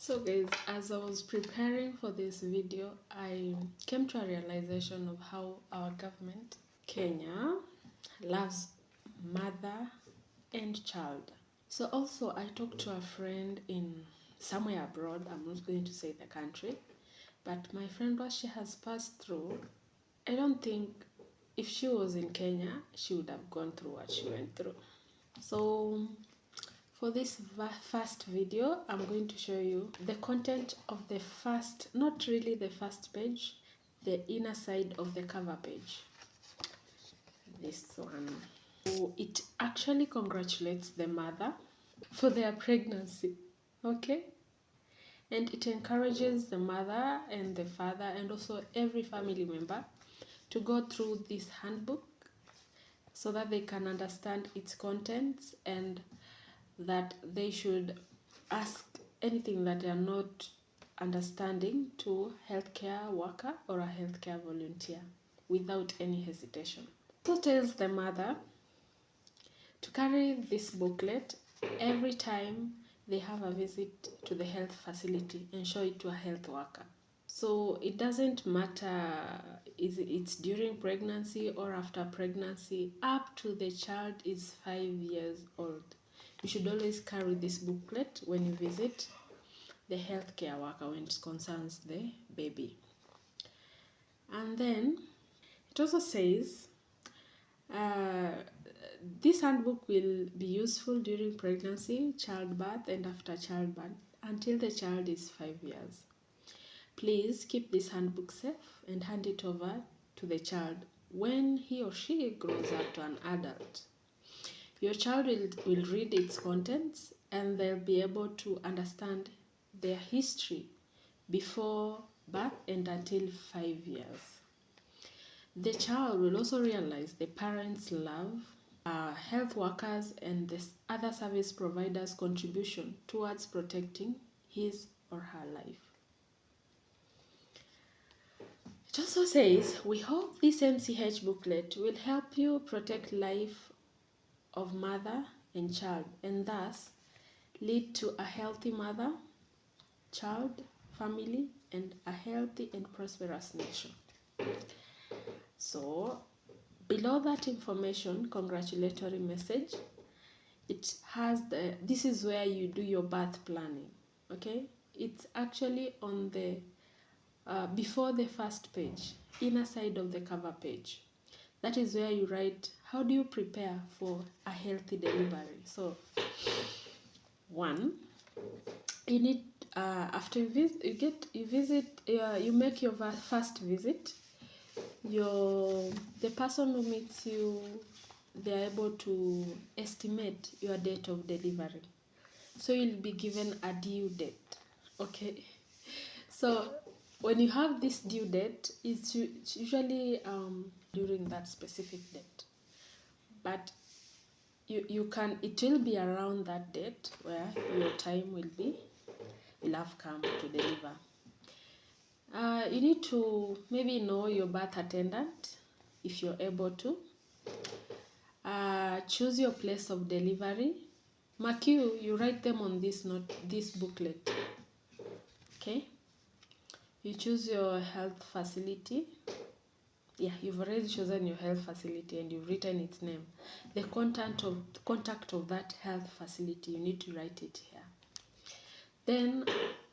So guys, as I was preparing for this video, I came to a realization of how our government, Kenya, loves mother and child. So also I talked to a friend in somewhere abroad. I'm not going to say the country, but my friend, what she has passed through, I don't think if she was in Kenya, she would have gone through what she went through. So for this first video, I'm going to show you the content of the first, not really the first page, the inner side of the cover page. This one. So it actually congratulates the mother for their pregnancy, okay? And it encourages the mother and the father and also every family member to go through this handbook so that they can understand its contents and that they should ask anything that they are not understanding to healthcare worker or a healthcare volunteer without any hesitation. So tells the mother to carry this booklet every time they have a visit to the health facility and show it to a health worker. So it doesn't matter if it's during pregnancy or after pregnancy, up to the child is 5 years old. You should always carry this booklet when you visit the healthcare worker when it concerns the baby. And then it also says this handbook will be useful during pregnancy, childbirth, and after childbirth until the child is 5 years. Please keep this handbook safe and hand it over to the child when he or she grows up to an adult. Your child will read its contents and they'll be able to understand their history before birth and until 5 years. The child will also realize the parents' love, health workers and the other service providers' contribution towards protecting his or her life. It also says, we hope this MCH booklet will help you protect life of mother and child and thus lead to a healthy mother, child, family, and a healthy and prosperous nation. So below that information, congratulatory message, it has this is where you do your birth planning, okay? It's actually on the before the first page, inner side of the cover page. That is where you write, how do you prepare for a healthy delivery? So, one, you need after you make your first visit. The person who meets you, they are able to estimate your date of delivery. So you'll be given a due date, okay? So when you have this due date, it's usually during that specific date, but it will be around that date where your time will have come to deliver. You need to maybe know your birth attendant if you're able to. Choose your place of delivery. Mark you write them on this booklet, okay? You choose your health facility. Yeah, you've already chosen your health facility and you've written its name. The contact of that health facility, you need to write it here. Then,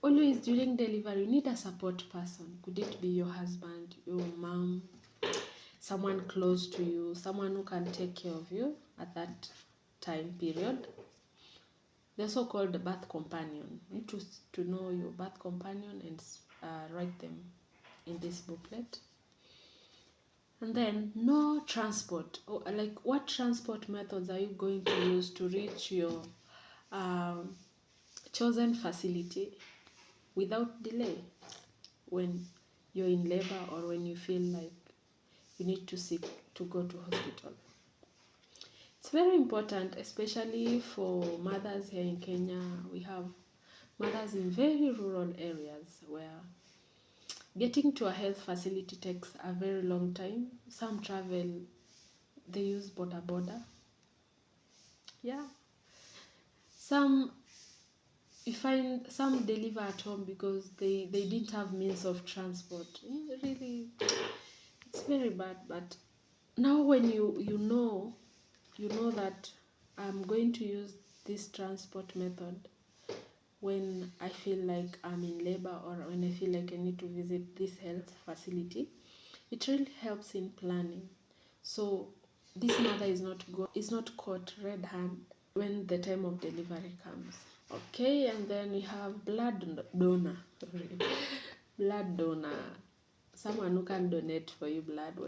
always during delivery, you need a support person. Could it be your husband, your mom, someone close to you, someone who can take care of you at that time period? They're also called the birth companion. You need to know your birth companion and write them in this booklet. And then no transport, or like what transport methods are you going to use to reach your chosen facility without delay when you're in labor or when you feel like you need to go to hospital. It's very important, especially for mothers here in Kenya. We have mothers in very rural areas where getting to a health facility takes a very long time. Some travel, they use border. Yeah. Some you find some deliver at home because they didn't have means of transport. Really, it's very bad. But now when you know that I'm going to use this transport method when I feel like I'm in labor, or when I feel like I need to visit this health facility, it really helps in planning. So this mother is not caught red-handed when the time of delivery comes. Okay, and then we have blood donor. Blood donor, someone who can donate for you blood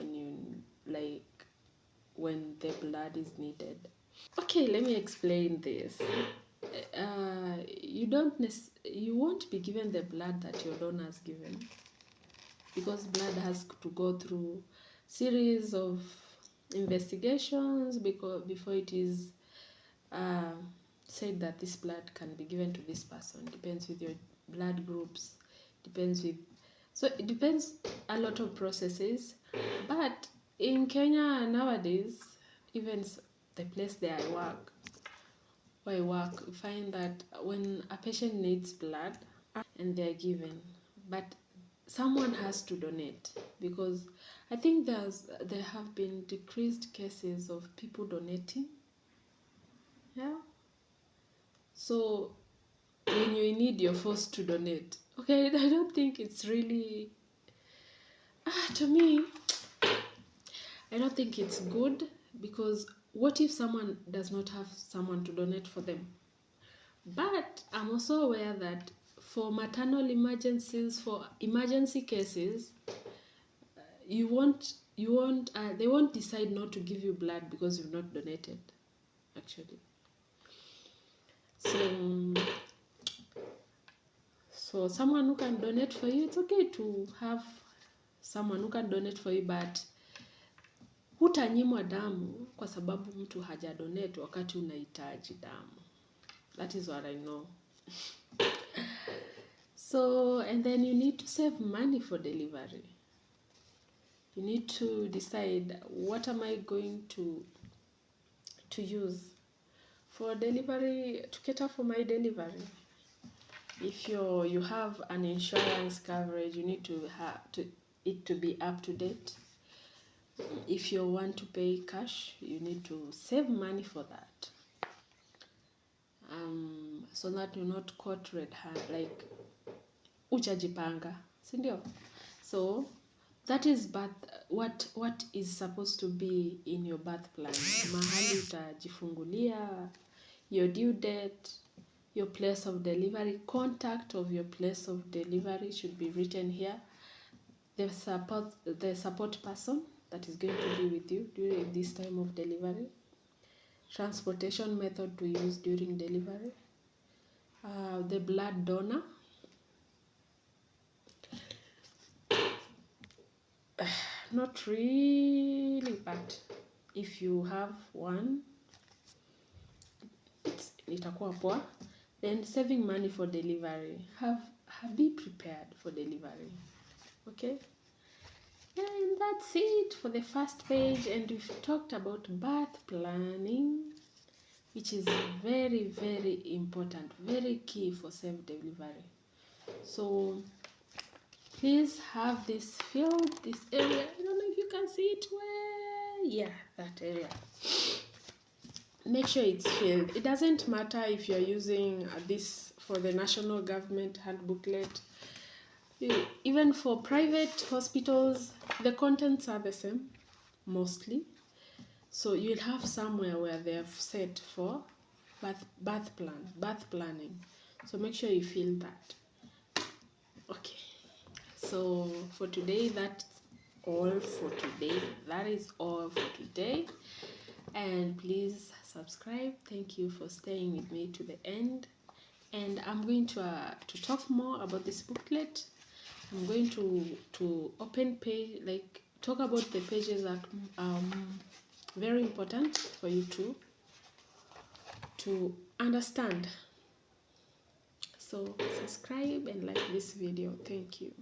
when the blood is needed. Okay, let me explain this. You won't be given the blood that your donor has given, because blood has to go through series of investigations before it is said that this blood can be given to this person. Depends with your blood groups, so it depends a lot of processes. But in Kenya nowadays, even the place there where I work, we find that when a patient needs blood and they're given, but someone has to donate, because I think there have been decreased cases of people donating. Yeah. So when you're in need, you're forced to donate. Okay, I don't think it's really to me, I don't think it's good, because what if someone does not have someone to donate for them? But I'm also aware that for maternal emergencies, for emergency cases, they won't decide not to give you blood because you've not donated, actually. So someone who can donate for you, it's okay to have someone who can donate for you, but hutanyimwa damu kwa sababu mtu hajadonate wakati unahitaji damu. That is what I know. So, and then you need to save money for delivery. You need to decide, what am I going to use for delivery, to cater for my delivery. If you have an insurance coverage, you need to have it to be up to date. If you want to pay cash, you need to save money for that, so that you're not caught red-handed, like uchajipanga, sindio? So that is what is supposed to be in your birth plan. Mahali utajifungulia, your due date, your place of delivery, contact of your place of delivery should be written here. The support person that is going to be with you during this time of delivery. Transportation method to use during delivery. The blood donor. Not really, but if you have one, itakuwa poa. Then saving money for delivery. Be prepared for delivery. Okay? And that's it for the first page, and we've talked about birth planning, which is very, very important, very key for safe delivery. So please have this filled, this area. I don't know if you can see it well. Yeah, that area. Make sure it's filled. It doesn't matter if you're using this for the national government hand booklet. Even for private hospitals, the contents are the same, mostly. So you'll have somewhere where they have set for birth planning. So make sure you fill that. Okay. So for today, that's all for today. That is all for today. And please subscribe. Thank you for staying with me to the end. And I'm going to talk more about this booklet. I'm going to open page, like talk about the pages that are very important for you to understand. So subscribe and like this video. Thank you.